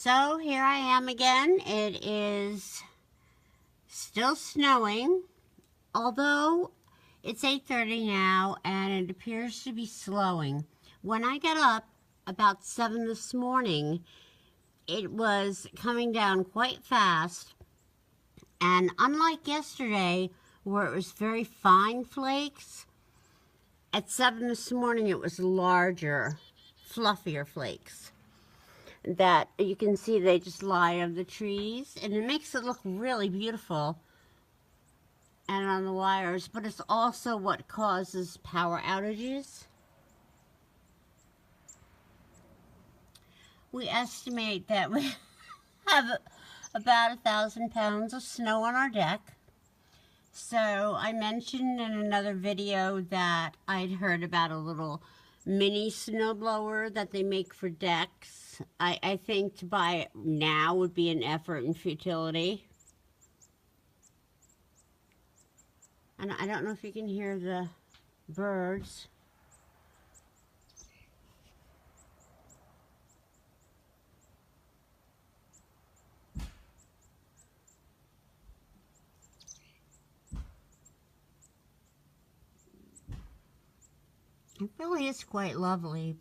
So here I am again. It is still snowing, although it's 8:30 now and it appears to be slowing. When I got up about 7 this morning, it was coming down quite fast, and unlike yesterday where it was very fine flakes, at 7 this morning it was larger, fluffier flakes that you can see. They just lie on the trees, and it makes it look really beautiful and on the wires, but it's also what causes power outages. We estimate that we have about 1,000 pounds of snow on our deck. So I mentioned in another video that I'd heard about a little mini snowblower that they make for decks. I think to buy it now would be an effort and futility. And I don't know if you can hear the birds. It really is quite lovely.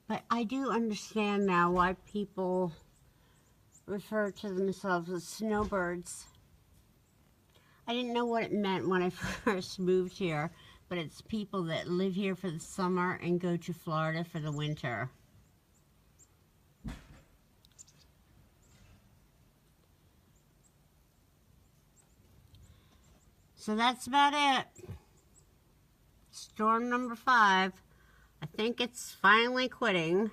But I do understand now why people refer to themselves as snowbirds. I didn't know what it meant when I first moved here, but it's people that live here for the summer and go to Florida for the winter. So that's about it. Storm number 5. I think it's finally quitting.